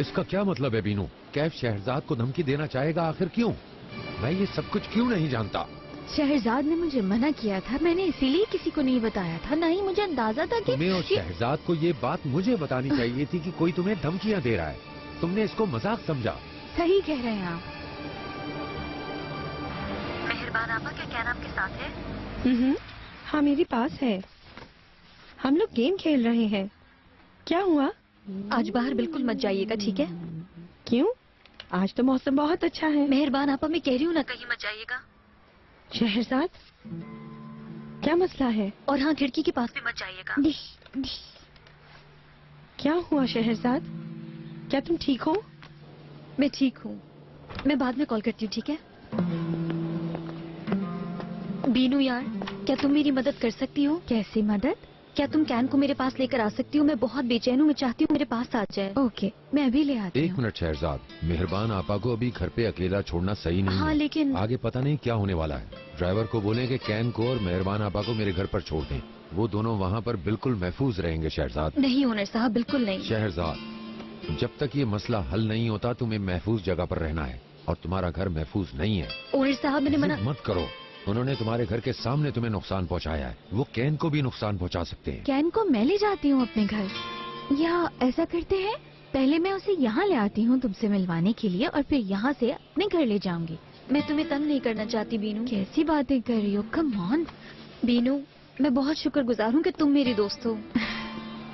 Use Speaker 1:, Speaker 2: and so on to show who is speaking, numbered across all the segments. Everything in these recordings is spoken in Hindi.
Speaker 1: इसका क्या मतलब है बीनू? कैफ शहरजाद को धमकी देना चाहेगा, आखिर क्यों? मैं ये सब कुछ क्यों नहीं जानता?
Speaker 2: शहरजाद ने मुझे मना किया था, मैंने इसीलिए किसी को नहीं बताया था। ना ही मुझे अंदाजा था कि
Speaker 1: तुम्हें और शहरजाद को ये बात मुझे बतानी चाहिए थी कि कोई तुम्हें धमकियां दे रहा है। तुमने इसको मजाक समझा।
Speaker 2: सही कह रहे हैं आप।
Speaker 3: मेहरबान आपा, क्या कैन आपके साथ है?
Speaker 4: हाँ, मेरे पास है। हम लोग गेम खेल रहे हैं। क्या हुआ?
Speaker 3: आज बाहर बिल्कुल मत जाइएगा, ठीक है?
Speaker 4: क्यों? आज तो मौसम बहुत अच्छा है।
Speaker 3: मेहरबान आपा, मैं कह रही हूँ ना, कहीं मत जाइएगा।
Speaker 4: शहरजाद, क्या मसला है?
Speaker 3: और हाँ, खिड़की के पास भी मत जाइएगा।
Speaker 4: क्या हुआ शहरजाद? क्या तुम ठीक हो?
Speaker 3: मैं ठीक हूँ, मैं बाद में कॉल करती हूँ, ठीक है? बीनू यार, क्या तुम मेरी मदद कर सकती हो?
Speaker 2: कैसी मदद?
Speaker 3: क्या तुम कैन को मेरे पास लेकर आ सकती हो? मैं बहुत बेचैन हूँ, मैं चाहती हूँ मेरे पास आ जाए।
Speaker 2: ओके, मैं अभी ले आती हूँ।
Speaker 1: एक मिनट शहरजाद, मेहरबान आपा को अभी घर पे अकेला छोड़ना सही नहीं
Speaker 3: हाँ,
Speaker 1: है।
Speaker 3: लेकिन
Speaker 1: आगे पता नहीं क्या होने वाला है। ड्राइवर को बोलें कि कैन को और मेहरबान आपा को मेरे घर पर छोड़ दें। वो दोनों वहाँ पर बिल्कुल महफूज रहेंगे शहरजाद।
Speaker 3: नहीं ओनर साहब, बिल्कुल नहीं।
Speaker 1: शहरजाद, जब तक ये मसला हल नहीं होता तुम्हें महफूज जगह पर रहना है, और तुम्हारा घर महफूज नहीं है।
Speaker 3: ओनर साहब, मैंने मना
Speaker 1: मत करो। उन्होंने तुम्हारे घर के सामने तुम्हें नुकसान पहुंचाया है, वो कैन को भी नुकसान पहुंचा सकते हैं।
Speaker 2: कैन को मैं ले जाती हूँ अपने घर, या ऐसा करते हैं, पहले मैं उसे यहाँ ले आती हूँ तुमसे मिलवाने के लिए, और फिर यहाँ से अपने घर ले जाऊंगी।
Speaker 3: मैं तुम्हें तंग नहीं करना चाहती बीनू।
Speaker 2: कैसी बातें कर रही हो? कम ऑन
Speaker 3: बीनू, मैं बहुत शुक्रगुजार हूँ कि तुम मेरी दोस्त हो।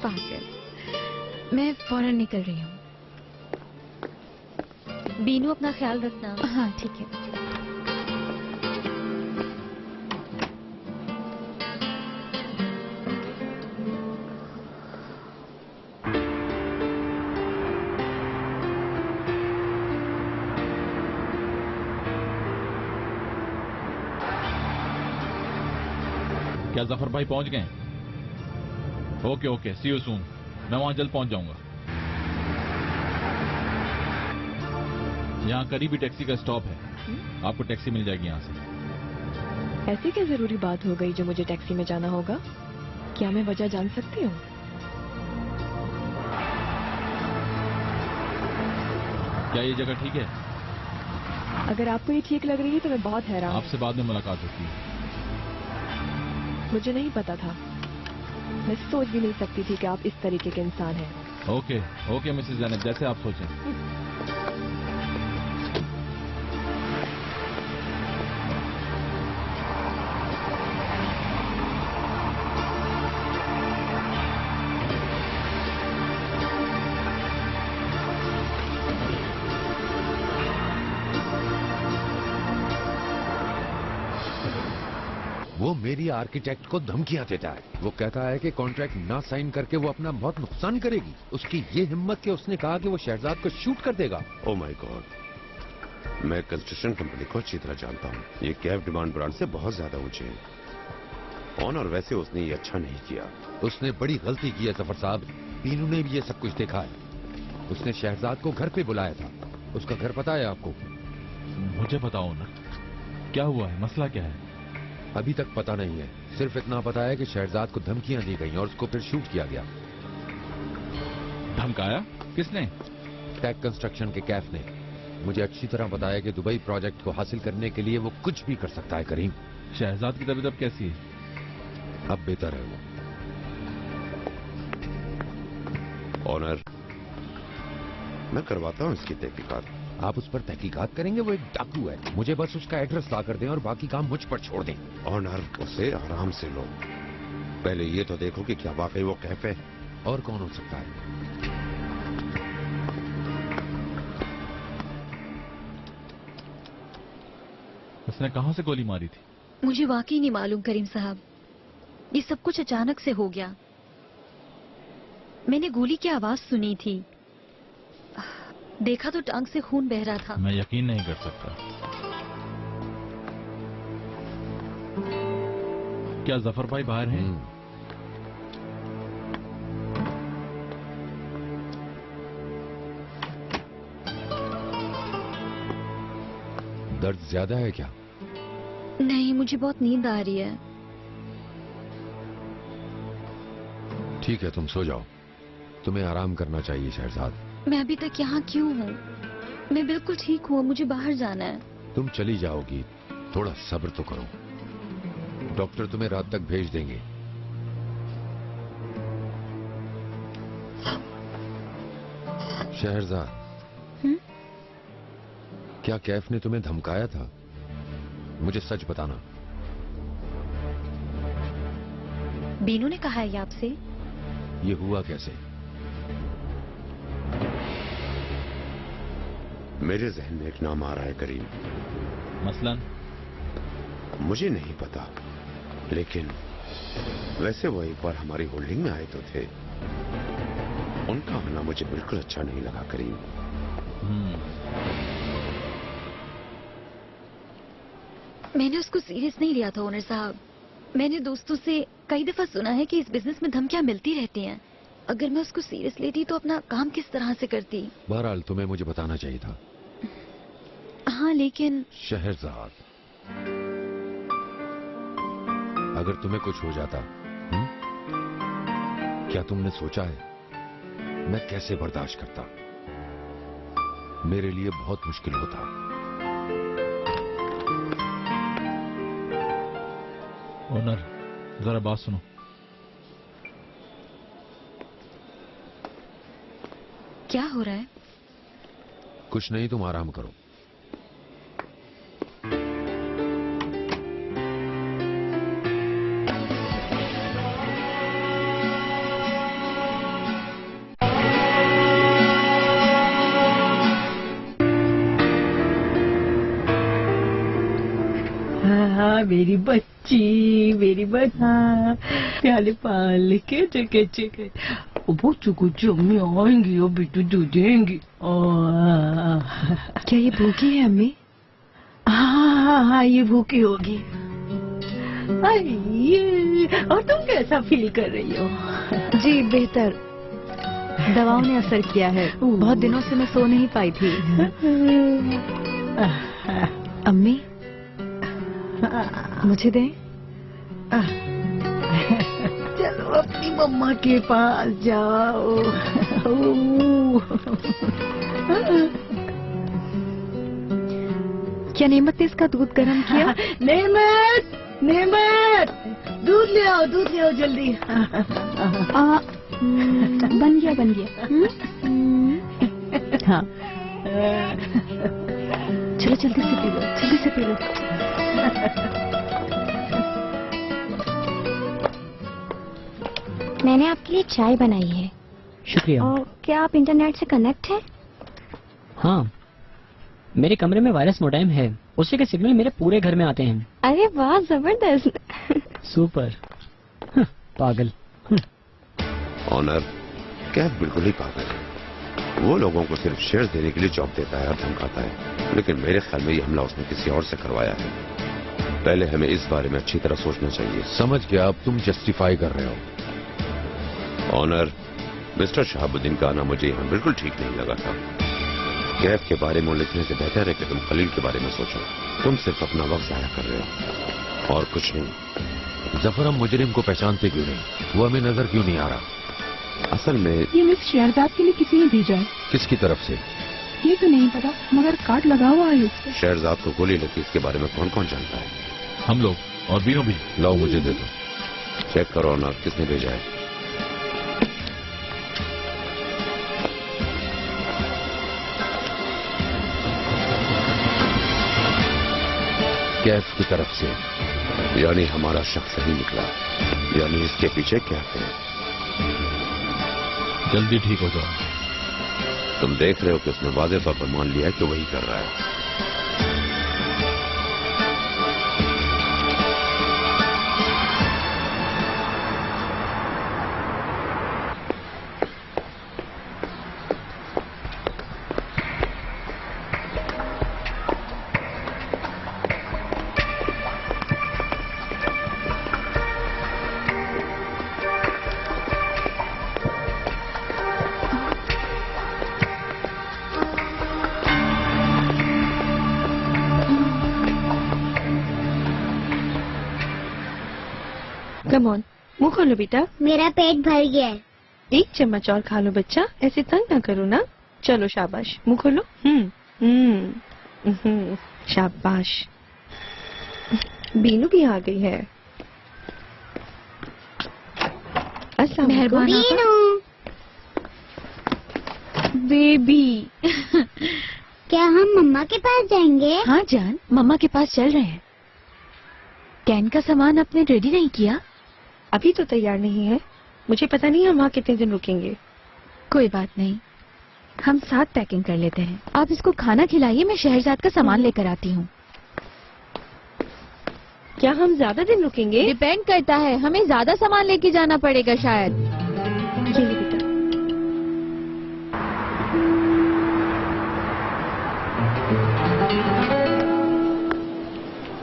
Speaker 2: पागल। मैं फौरन निकल रही हूँ।
Speaker 3: बीनू, अपना ख्याल रखना।
Speaker 2: हाँ ठीक है।
Speaker 5: क्या जफर भाई पहुंच गए? Okay okay, see you soon. मैं वहां जल्द पहुंच जाऊंगा। यहाँ करीबी टैक्सी का स्टॉप है, आपको टैक्सी मिल जाएगी यहाँ से।
Speaker 4: ऐसी क्या जरूरी बात हो गई जो मुझे टैक्सी में जाना होगा? क्या मैं वजह जान सकती हूँ?
Speaker 5: क्या ये जगह ठीक है?
Speaker 4: अगर आपको ये ठीक लग रही है तो मैं बहुत हैरान।
Speaker 5: आपसे बाद में मुलाकात होती है।
Speaker 4: मुझे नहीं पता था, मैं सोच भी नहीं सकती थी कि आप इस तरीके के इंसान हैं।
Speaker 5: ओके ओके मिसेस जैनब, जैसे आप सोचें।
Speaker 1: वो मेरी आर्किटेक्ट को धमकियां देता है। वो कहता है कि कॉन्ट्रैक्ट ना साइन करके वो अपना बहुत नुकसान करेगी। उसकी ये हिम्मत कि उसने कहा कि वो शहजाद को शूट कर देगा।
Speaker 6: ओह माय गॉड, मैं कंस्ट्रक्शन कंपनी को अच्छी तरह जानता हूँ। ये कैफ डिमांड ब्रांड से बहुत ज्यादा ऊंचे हैं। और वैसे उसने ये अच्छा नहीं किया।
Speaker 1: उसने बड़ी गलती की है जफर साहब। बीनू ने भी ये सब कुछ देखा है। उसने शहजाद को घर पे बुलाया था। उसका घर पता है आपको?
Speaker 5: मुझे बताओ ना, क्या हुआ है, मसला क्या है?
Speaker 1: अभी तक पता नहीं है, सिर्फ इतना पता है कि शहजाद को धमकियां दी गई और उसको फिर शूट किया गया।
Speaker 5: धमकाया? किसने?
Speaker 1: टैग कंस्ट्रक्शन के कैफ ने। मुझे अच्छी तरह पता है कि दुबई प्रोजेक्ट को हासिल करने के लिए वो कुछ भी कर सकता है। करीम,
Speaker 5: शहजाद की तबीयत अब कैसी है?
Speaker 1: अब बेहतर है वो।
Speaker 6: ऑनर, मैं करवाता हूँ इसकी तहकीकात।
Speaker 1: आप उस पर तहकीकात करेंगे? वो एक डाकू है। मुझे बस उसका एड्रेस ला कर दें और बाकी काम मुझ पर छोड़ दें।
Speaker 6: ऑनर, उसे आराम से लो। पहले ये तो देखो कि क्या वाकई वो कैफ है।
Speaker 1: और कौन हो सकता है?
Speaker 5: उसने कहां से गोली मारी थी?
Speaker 3: मुझे वाकई नहीं मालूम करीम साहब, ये सब कुछ अचानक से हो गया। मैंने गोली की आवाज सुनी थी, देखा तो टांग से खून बह रहा था।
Speaker 5: मैं यकीन नहीं कर सकता। क्या जफर भाई बाहर हैं?
Speaker 1: दर्द ज्यादा है क्या?
Speaker 3: नहीं, मुझे बहुत नींद आ रही है।
Speaker 1: ठीक है, तुम सो जाओ। तुम्हें आराम करना चाहिए शहजाद।
Speaker 3: मैं अभी तक यहाँ क्यों हूँ? मैं बिल्कुल ठीक हूँ, मुझे बाहर जाना है।
Speaker 1: तुम चली जाओगी, थोड़ा सब्र तो करो। डॉक्टर तुम्हें रात तक भेज देंगे। शहरजाद, क्या कैफ ने तुम्हें धमकाया था? मुझे सच बताना।
Speaker 3: बीनू ने कहा है ये आपसे?
Speaker 1: ये हुआ कैसे?
Speaker 6: मेरे जहन में एक नाम आ रहा है करीम।
Speaker 5: मसलन?
Speaker 6: मुझे नहीं पता, लेकिन वैसे वो एक बार हमारी होल्डिंग में आए तो थे। उनका आना मुझे बिल्कुल अच्छा नहीं लगा करीम।
Speaker 3: मैंने उसको सीरियस नहीं लिया था ओनर साहब। मैंने दोस्तों से कई दफा सुना है कि इस बिजनेस में धमकियां मिलती रहती हैं। अगर मैं उसको सीरियस लेती तो अपना काम किस तरह से करती?
Speaker 1: बहरहाल तुम्हें मुझे बताना चाहिए था।
Speaker 3: हाँ, लेकिन
Speaker 1: शहरजाद, अगर तुम्हें कुछ हो जाता, क्या तुमने सोचा है मैं कैसे बर्दाश्त करता? मेरे लिए बहुत मुश्किल होता।
Speaker 5: ओनर, जरा बात सुनो।
Speaker 3: क्या हो रहा है?
Speaker 1: कुछ नहीं, तुम आराम करो।
Speaker 7: मेरी बच्ची प्याले पाल के चके चके वो चुकू चुम्मी आएंगी और बिटू दूध देंगी।
Speaker 4: क्या ये भूखी है अम्मी?
Speaker 7: हाँ, ये भूखी होगी। और तुम कैसा फील कर रही हो?
Speaker 4: जी बेहतर। दवाओं ने असर किया है। बहुत दिनों से मैं सो नहीं पाई थी। अम्मी, मुझे दें?
Speaker 7: चलो अपनी मम्मा के पास जाओ।
Speaker 4: क्या नेमत ने इसका दूध गर्म किया?
Speaker 7: नेमत, दूध ले आओ जल्दी।
Speaker 4: बन गया। हाँ, चलो जल्दी से पी लो।
Speaker 8: मैंने आपके लिए चाय बनाई है।
Speaker 9: शुक्रिया।
Speaker 8: और क्या आप इंटरनेट से कनेक्ट हैं?
Speaker 9: हाँ, मेरे कमरे में वायरस मोडेम है, उसी के सिग्नल मेरे पूरे घर में आते हैं।
Speaker 8: अरे वाह, जबरदस्त।
Speaker 9: सुपर। पागल।
Speaker 6: ऑनर, कैफ बिल्कुल ही पागल है। वो लोगों को सिर्फ शेयर्स देने के लिए जॉब देता है और धमकाता है, लेकिन मेरे ख्याल में ये हमला उसने किसी और से करवाया है। पहले हमें इस बारे में अच्छी तरह सोचना चाहिए।
Speaker 1: समझ गया, अब तुम जस्टिफाई कर रहे हो।
Speaker 6: ऑनर, मिस्टर शहाबुद्दीन का आना मुझे यहाँ बिल्कुल ठीक नहीं लगा था। कैफ के बारे में लिखने से बेहतर है कि तुम खलील के बारे में सोचो। तुम सिर्फ अपना वक्त जाया कर रहे हो और कुछ नहीं।
Speaker 1: जफर, हम मुजरिम को पहचानते क्यों नहीं? वो हमें नजर क्यों नहीं आ रहा?
Speaker 6: असल में
Speaker 7: ये मिस शहरजाद के लिए किसी ने भेजा है।
Speaker 1: किसकी तरफ से?
Speaker 7: ये तो नहीं पता, मगर कार्ड लगा हुआ है उस पर।
Speaker 6: शहरजाद को गोली लगी, इसके बारे में कौन कौन जानता है?
Speaker 5: हम लोग और बीनू भी।
Speaker 1: लाओ मुझे दे दो।
Speaker 6: चेक करो ऑनर, किसने भेजा है।
Speaker 1: कैफ की तरफ से।
Speaker 6: यानी हमारा शख्स सही निकला, यानी इसके पीछे क्या है?
Speaker 5: जल्दी ठीक हो जाओ।
Speaker 6: तुम देख रहे हो कि उसने वाज़ेह तौर पर मान लिया है कि वही कर रहा है।
Speaker 4: कम ऑन, मुंह खोलो बेटा।
Speaker 8: मेरा पेट भर गया है।
Speaker 4: एक चम्मच और खा लो बच्चा, ऐसे तंग ना करो ना। चलो शाबाश, मुंह खोलो। शाबाश। बीनू भी आ गई है। अस्सलाम
Speaker 2: मेहरबान
Speaker 4: वालेकुम।
Speaker 2: बेबी।
Speaker 8: क्या हम मम्मा के पास जाएंगे?
Speaker 2: हाँ जान, मम्मा के पास चल रहे हैं। कैन का सामान आपने रेडी नहीं किया?
Speaker 4: अभी तो तैयार नहीं है। मुझे पता नहीं हम वहाँ कितने दिन रुकेंगे।
Speaker 2: कोई बात नहीं, हम साथ पैकिंग कर लेते हैं। आप इसको खाना खिलाइए, मैं शहरजाद का सामान लेकर आती हूँ।
Speaker 4: क्या हम ज्यादा दिन रुकेंगे?
Speaker 2: डिपेंड करता है, हमें ज्यादा सामान लेके जाना पड़ेगा शायद।
Speaker 4: ये ले बेटा।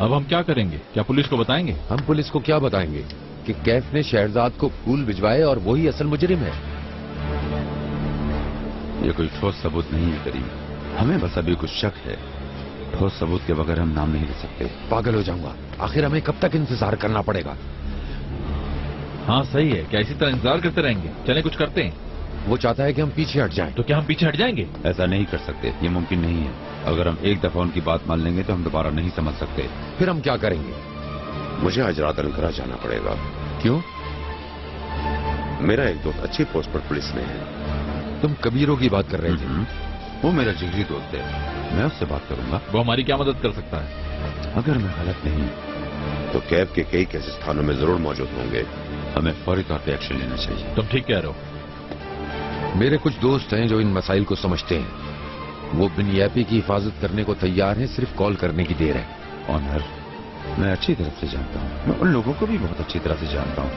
Speaker 5: अब हम क्या करेंगे? क्या पुलिस को बताएंगे?
Speaker 1: हम पुलिस को क्या बताएंगे कि कैफ ने शहरजाद को फूल भिजवाए और वही असल मुजरिम है।
Speaker 6: ये कोई ठोस सबूत नहीं है करीम, हमें बस अभी कुछ शक है। ठोस सबूत के बगैर हम नाम नहीं ले सकते।
Speaker 1: पागल हो जाऊंगा, आखिर हमें कब तक इंतजार करना पड़ेगा?
Speaker 5: हाँ सही है, क्या इसी तरह इंतजार करते रहेंगे? चलें कुछ करते हैं।
Speaker 1: वो चाहता है कि हम पीछे हट जाएं।
Speaker 5: तो क्या हम पीछे हट जाएंगे?
Speaker 6: ऐसा नहीं कर सकते, ये मुमकिन नहीं है। अगर हम एक दफा उनकी बात मान लेंगे तो हम दोबारा नहीं समझ सकते।
Speaker 1: फिर हम क्या करेंगे?
Speaker 6: मुझे आज रात अंकारा जाना पड़ेगा।
Speaker 1: क्यों?
Speaker 6: मेरा एक दोस्त अच्छी पोस्ट पर पुलिस में है।
Speaker 1: तुम कबीरों की बात कर रहे थे।
Speaker 6: वो मेरा जिगरी दोस्त है, मैं उससे बात करूंगा।
Speaker 5: वो हमारी क्या मदद कर सकता है?
Speaker 6: अगर मैं गलत नहीं तो कैब के कई केसेस थानों में जरूर मौजूद होंगे। हमें फौरी तौर पे एक्शन लेना चाहिए।
Speaker 5: तुम ठीक कह रहे हो।
Speaker 1: मेरे कुछ दोस्त हैं जो इन मसाइल को समझते हैं। वो बिन यापी की हिफाजत करने को तैयार हैं, सिर्फ कॉल करने की देर है।
Speaker 6: ऑनर, मैं अच्छी तरह से जानता हूँ, मैं उन लोगों को भी बहुत अच्छी तरह से जानता हूँ,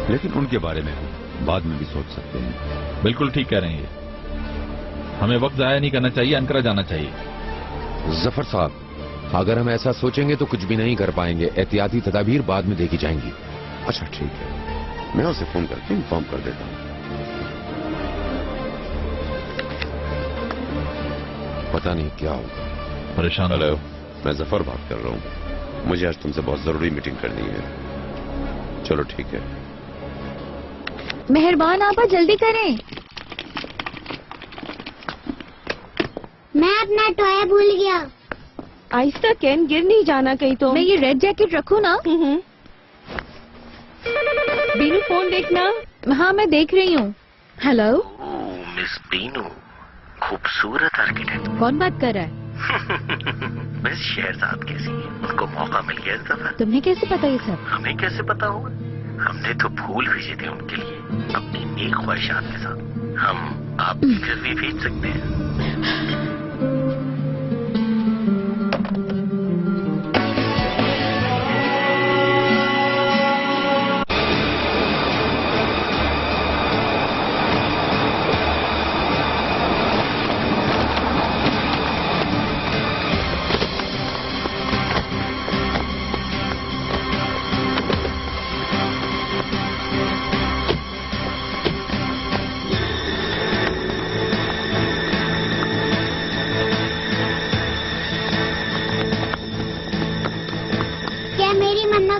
Speaker 6: लेकिन उनके बारे में हम बाद में भी सोच सकते हैं।
Speaker 5: बिल्कुल ठीक कह रहे हैं ये। हमें वक्त जाया नहीं करना चाहिए, अंकारा जाना चाहिए।
Speaker 1: जफर साहब, अगर हम ऐसा सोचेंगे तो कुछ भी नहीं कर पाएंगे। एहतियाती तदाबीर बाद में देखी जाएंगी।
Speaker 6: अच्छा ठीक है, मैं उसे फोन करके इन्फॉर्म कर देता हूँ।
Speaker 1: पता नहीं क्या होगा।
Speaker 5: परेशान।
Speaker 6: हेलो, मैं जफर बात कर रहा हूँ। मुझे आज तुमसे बहुत जरूरी मीटिंग करनी है। चलो ठीक है।
Speaker 2: मेहरबान आपा, जल्दी करें।
Speaker 8: मैं अपना टॉय भूल गया।
Speaker 4: आहिस्ता कैन, गिर नहीं जाना कहीं तो।
Speaker 2: मैं ये रेड जैकेट रखूं ना?
Speaker 4: बीनू फोन देखना।
Speaker 2: हाँ मैं देख रही हूँ। हेलो
Speaker 10: मिस बीनू, खूबसूरत आर्किटेक्ट।
Speaker 2: कौन बात कर रहा है?
Speaker 10: मिस शहरजाद कैसी है? उनको मौका मिल गया इस दफा।
Speaker 2: तुम्हें कैसे पता ये सब?
Speaker 10: हमें कैसे पता होगा? हमने तो फूल भेजे थे उनके लिए अपनी एक ख्वाहिशात के साथ। हम आपके घर भी भेज सकते हैं।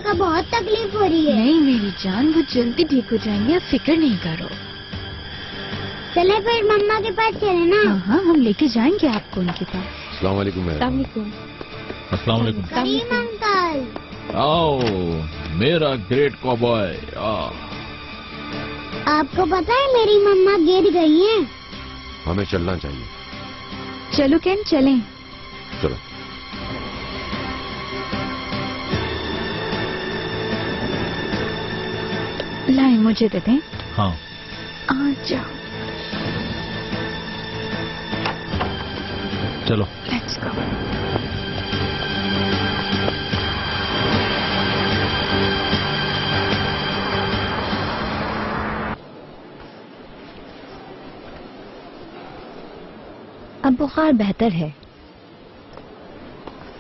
Speaker 8: का बहुत तकलीफ हो रही है।
Speaker 2: नहीं मेरी जान, वो जल्दी ठीक हो जाएंगे, आप फिक्र नहीं करो।
Speaker 8: चले फिर मम्मा के पास चले ना।
Speaker 2: हाँ हम लेके जाएंगे आपको उनके पास।
Speaker 1: अस्सलाम वालेकुम।
Speaker 5: अस्सलाम वालेकुम।
Speaker 8: करीम अंकल।
Speaker 5: आओ मेरा ग्रेट कॉबॉय।
Speaker 8: आपको पता है मेरी मम्मा गिर गई हैं।
Speaker 1: हमें चलना चाहिए।
Speaker 2: चलो कैन, चलें।
Speaker 1: चलो।
Speaker 2: लाएं, मुझे दे दें।
Speaker 5: हाँ
Speaker 2: आ जाओ।
Speaker 5: चलो
Speaker 2: लेट्स गो। अब बुखार बेहतर है।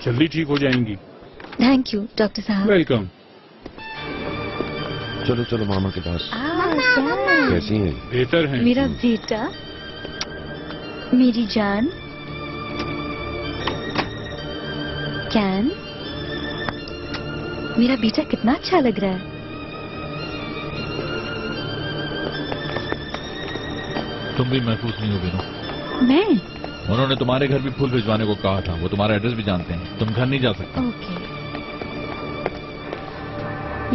Speaker 11: जल्दी ठीक हो जाएंगी।
Speaker 3: थैंक यू डॉक्टर साहब।
Speaker 11: वेलकम।
Speaker 1: चलो चलो मामा के पास। कैसी हैं?
Speaker 11: बेहतर हैं।
Speaker 3: मेरा बेटा, मेरी जान, कैन, मेरा बेटा कितना अच्छा लग रहा है।
Speaker 5: तुम भी महफूज नहीं हो बीनू।
Speaker 2: मैं?
Speaker 5: उन्होंने तुम्हारे घर भी फूल भिजवाने को कहा था। वो तुम्हारा एड्रेस भी जानते हैं। तुम घर नहीं जा सकते।
Speaker 2: ओके।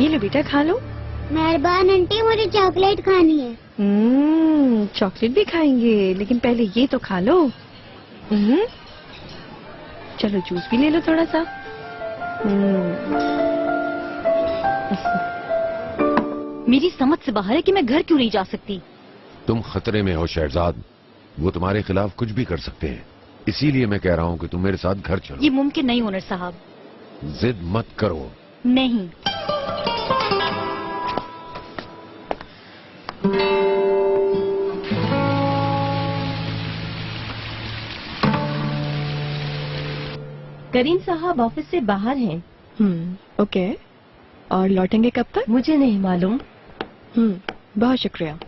Speaker 4: ये लो बेटा, खा लो।
Speaker 8: मेहरबान आंटी, मुझे चॉकलेट खानी है।
Speaker 4: चॉकलेट भी खाएंगे, लेकिन पहले ये तो खा लो। चलो जूस भी ले लो थोड़ा सा।
Speaker 3: मेरी समझ से बाहर है कि मैं घर क्यों नहीं जा सकती।
Speaker 1: तुम खतरे में हो शहजाद। वो तुम्हारे खिलाफ कुछ भी कर सकते हैं। इसीलिए मैं कह रहा हूँ कि तुम मेरे साथ घर चलो।
Speaker 3: ये मुमकिन नहीं ओनर साहब।
Speaker 1: जिद मत करो।
Speaker 3: नहीं।
Speaker 11: करीम साहब ऑफिस से बाहर हैं।
Speaker 4: ओके। और लौटेंगे कब तक?
Speaker 11: मुझे नहीं मालूम।
Speaker 4: बहुत शुक्रिया।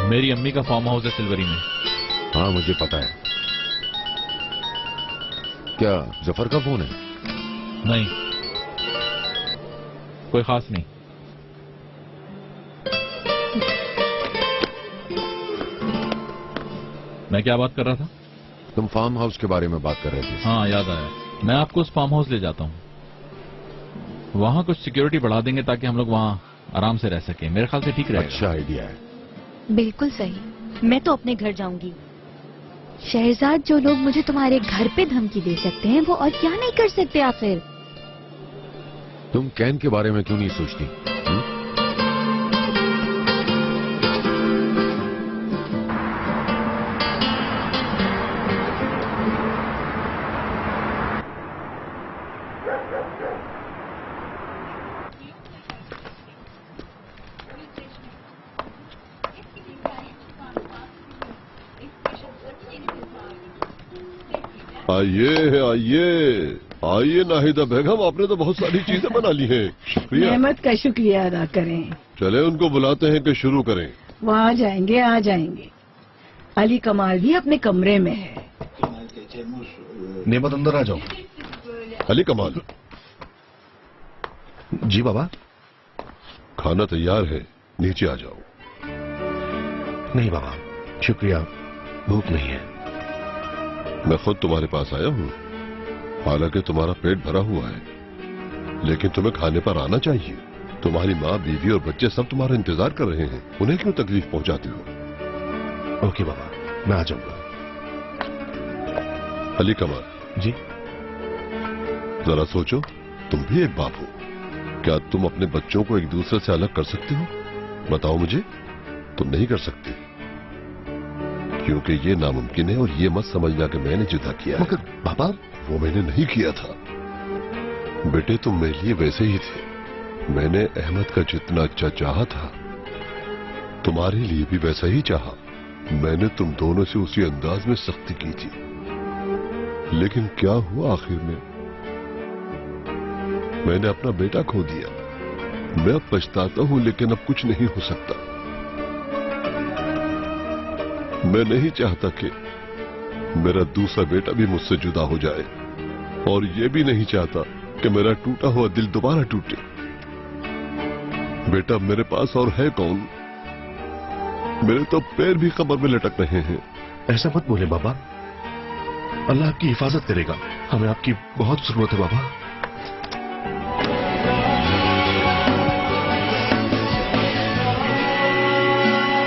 Speaker 5: मेरी अम्मी का फार्म हाउस है सिल्वरी में।
Speaker 1: हाँ मुझे पता है। क्या जफर का फोन है?
Speaker 5: नहीं, कोई खास नहीं। मैं क्या बात कर रहा था?
Speaker 1: तुम फार्म हाउस के बारे में बात कर रहे थे।
Speaker 5: हाँ याद आया। मैं आपको उस फार्म हाउस ले जाता हूँ। वहाँ कुछ सिक्योरिटी बढ़ा देंगे ताकि हम लोग वहाँ आराम से रह सके। मेरे ख्याल से ठीक रहेगा।
Speaker 1: अच्छा आइडिया है।
Speaker 2: बिल्कुल सही।
Speaker 3: मैं तो अपने घर जाऊंगी।
Speaker 2: शहजाद, जो लोग मुझे तुम्हारे घर पे धमकी दे सकते हैं वो और क्या नहीं कर सकते आखिर?
Speaker 1: तुम कैन के बारे में क्यों नहीं सोचती?
Speaker 12: आइए आइए आइए नाहिदा बेगम, आपने तो बहुत सारी चीजें बना ली हैं। शुक्रिया।
Speaker 7: नेमत का शुक्रिया अदा करें।
Speaker 12: चले उनको बुलाते हैं कि शुरू करें।
Speaker 7: वो आ जाएंगे आ जाएंगे। अली कमाल भी अपने कमरे में है।
Speaker 13: नेमत अंदर आ जाओ।
Speaker 12: अली कमाल।
Speaker 13: जी बाबा।
Speaker 12: खाना तैयार है, नीचे आ जाओ।
Speaker 13: नहीं बाबा शुक्रिया, भूख नहीं है।
Speaker 12: मैं खुद तुम्हारे पास आया हूँ। हालांकि तुम्हारा पेट भरा हुआ है, लेकिन तुम्हें खाने पर आना चाहिए। तुम्हारी माँ, बीवी और बच्चे सब तुम्हारा इंतजार कर रहे हैं। उन्हें क्यों तकलीफ पहुंचाते हो?
Speaker 13: ओके बाबा, मैं आ जाऊंगा।
Speaker 12: अली कमाल
Speaker 13: जी।
Speaker 12: जरा सोचो, तुम भी एक बाप हो। क्या तुम अपने बच्चों को एक दूसरे से अलग कर सकते हो? बताओ मुझे। तुम नहीं कर सकते, क्योंकि ये नामुमकिन है। और ये मत समझना कि मैंने जुदा किया।
Speaker 13: मगर पापा,
Speaker 12: वो मैंने नहीं किया था। बेटे तुम मेरे लिए वैसे ही थे। मैंने अहमद का जितना अच्छा चाहा था, तुम्हारे लिए भी वैसा ही चाहा। मैंने तुम दोनों से उसी अंदाज में सख्ती की थी, लेकिन क्या हुआ आखिर में? मैंने अपना बेटा खो दिया। मैं अब पछताता हूं, लेकिन अब कुछ नहीं हो सकता। मैं नहीं चाहता कि मेरा दूसरा बेटा भी मुझसे जुदा हो जाए, और ये भी नहीं चाहता कि मेरा टूटा हुआ दिल दोबारा टूटे। बेटा मेरे पास और है कौन? मेरे तो पैर भी कब्र में लटक रहे हैं।
Speaker 13: ऐसा मत बोले बाबा, अल्लाह आपकी हिफाजत करेगा। हमें आपकी बहुत जरूरत है बाबा।